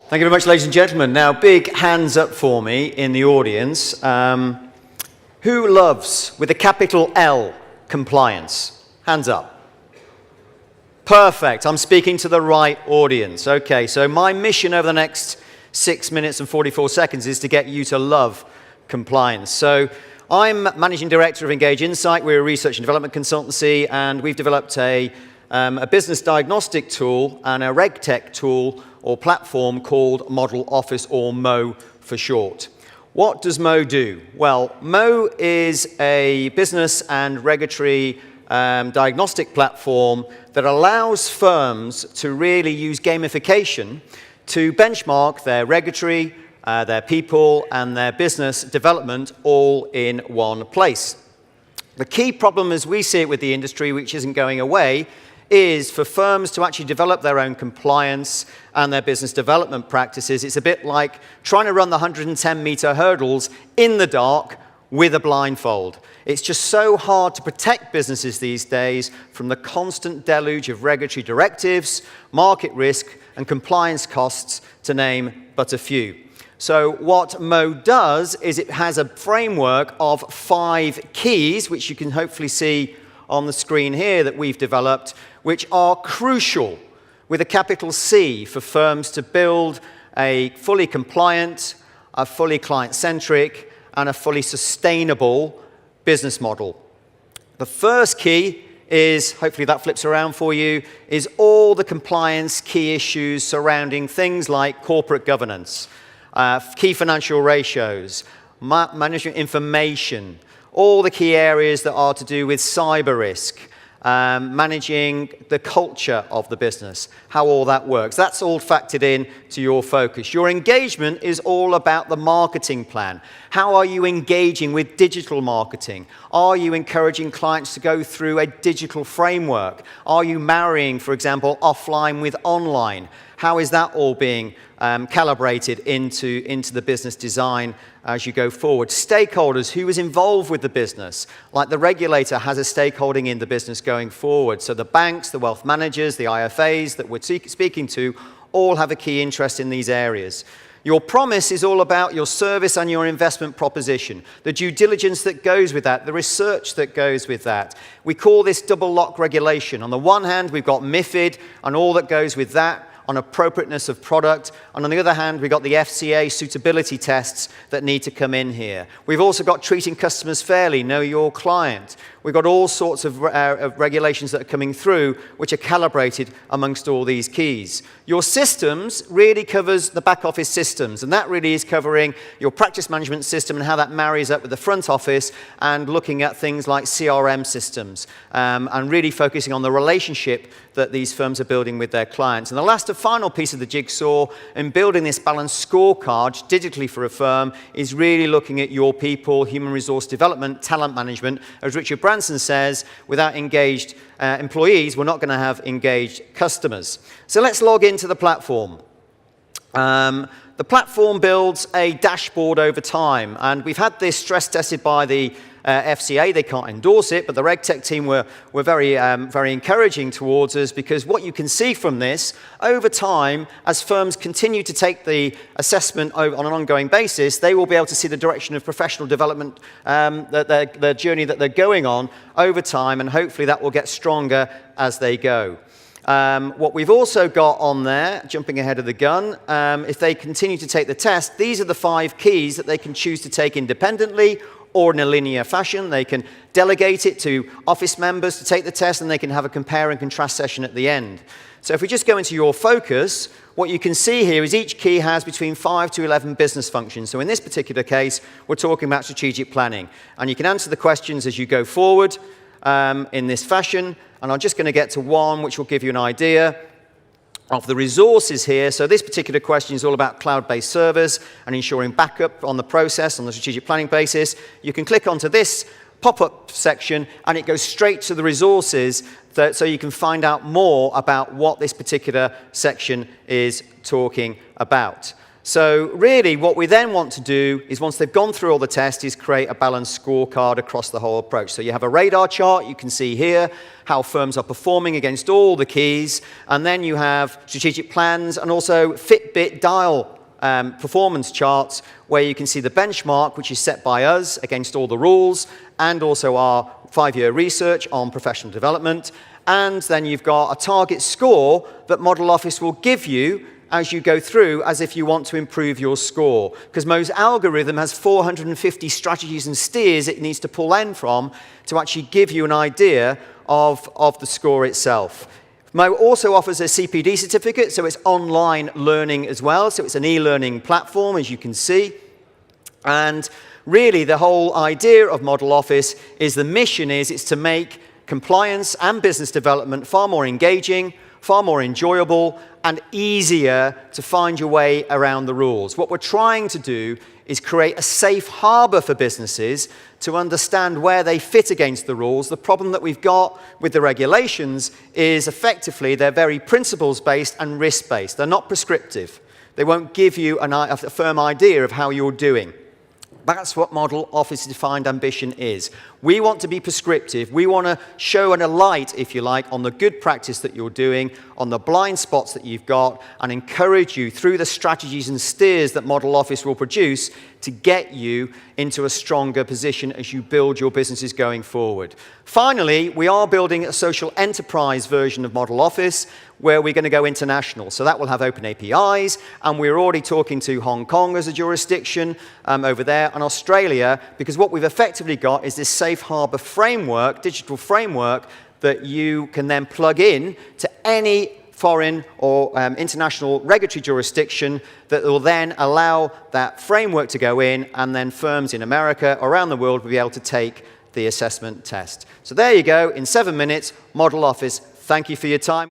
Thank you very much, ladies and gentlemen. Now, big hands up for me in the audience. Who loves, with a capital L, compliance? Hands up. Perfect. I'm speaking to the right audience. Okay, so my mission over the next 6 minutes and 44 seconds is to get you to love compliance. So I'm Managing Director of Engage Insight. We're a research and development consultancy, and we've developed a business diagnostic tool and a RegTech tool or platform called Model Office, or Mo for short. What does Mo do? Well, Mo is a business and regulatory diagnostic platform that allows firms to really use gamification to benchmark their regulatory, their people, and their business development all in one place. The key problem as we see it with the industry, which isn't going away, is for firms to actually develop their own compliance and their business development practices. It's a bit like trying to run the 110-meter hurdles in the dark with a blindfold. It's just so hard to protect businesses these days from the constant deluge of regulatory directives, market risk, and compliance costs, to name but a few. So what Mo does is it has a framework of 5 keys, which you can hopefully see on the screen here, that we've developed, which are crucial, with a capital C, for firms to build a fully compliant, a fully client-centric, and a fully sustainable business model. The first key is, hopefully that flips around for you, is all the compliance key issues surrounding things like corporate governance, key financial ratios, management information, all the key areas that are to do with cyber risk, managing the culture of the business, how all that works. That's all factored in to your focus. Your engagement is all about the marketing plan. How are you engaging with digital marketing? Are you encouraging clients to go through a digital framework? Are you marrying, for example, offline with online? How is that all being calibrated into the business design as you go forward? Stakeholders, who is involved with the business? Like the regulator has a stakeholding in the business going forward. So the banks, the wealth managers, the IFAs that we're speaking to all have a key interest in these areas. Your promise is all about your service and your investment proposition, the due diligence that goes with that, the research that goes with that. We call this double lock regulation. On the one hand, we've got MiFID and all that goes with that, on appropriateness of product, and on the other hand, we've got the FCA suitability tests that need to come in here. We've also got treating customers fairly, know your client. We've got all sorts of regulations that are coming through, which are calibrated amongst all these keys. Your systems really covers the back office systems, and that really is covering your practice management system and how that marries up with the front office, and looking at things like CRM systems, and really focusing on the relationship that these firms are building with their clients. And the last and final piece of the jigsaw in building this balanced scorecard digitally for a firm is really looking at your people, human resource development, talent management. As Richard Branson says, without engaged employees, we're not going to have engaged customers. So let's log into the platform. The platform builds a dashboard over time, and we've had this stress tested by the FCA. They can't endorse it, but the RegTech team were very encouraging towards us, because what you can see from this, over time, as firms continue to take the assessment on an ongoing basis, they will be able to see the direction of professional development, their journey that they're going on over time, and hopefully that will get stronger as they go. What we've also got on there, jumping ahead of the gun, if they continue to take the test, these are the 5 keys that they can choose to take independently or in a linear fashion. They can delegate it to office members to take the test, and they can have a compare and contrast session at the end. So if we just go into your focus, what you can see here is each key has between 5 to 11 business functions. So in this particular case, we're talking about strategic planning. And you can answer the questions as you go forward in this fashion. And I'm just going to get to one which will give you an idea of the resources here. So this particular question is all about cloud-based servers and ensuring backup on the process on the strategic planning basis. You can click onto this pop-up section, and it goes straight to the resources, so you can find out more about what this particular section is talking about. So really what we then want to do is, once they've gone through all the tests, is create a balanced scorecard across the whole approach. So you have a radar chart, you can see here how firms are performing against all the keys, and then you have strategic plans and also Fitbit dial performance charts where you can see the benchmark, which is set by us against all the rules, and also our 5-year research on professional development. And then you've got a target score that Model Office will give you as you go through, as if you want to improve your score. Because Mo's algorithm has 450 strategies and steers it needs to pull in from to actually give you an idea of the score itself. Mo also offers a CPD certificate, so it's online learning as well. So it's an e-learning platform, as you can see. And really, the whole idea of Model Office is the mission is to make compliance and business development far more engaging, far more enjoyable, and easier to find your way around the rules. What we're trying to do is create a safe harbor for businesses to understand where they fit against the rules. The problem that we've got with the regulations is effectively they're very principles-based and risk-based. They're not prescriptive. They won't give you a firm idea of how you're doing. That's what Model Office's defined ambition is. We want to be prescriptive. We want to show a light, if you like, on the good practice that you're doing, on the blind spots that you've got, and encourage you through the strategies and steers that Model Office will produce to get you into a stronger position as you build your businesses going forward. Finally, we are building a social enterprise version of Model Office where we're going to go international. So that will have open APIs, and we're already talking to Hong Kong as a jurisdiction over there, and Australia, because what we've effectively got is this safe harbor framework, digital framework, that you can then plug in to any foreign or international regulatory jurisdiction that will then allow that framework to go in, and then firms in America or around the world will be able to take the assessment test. So there you go, in 7 minutes, Model Office. Thank you for your time.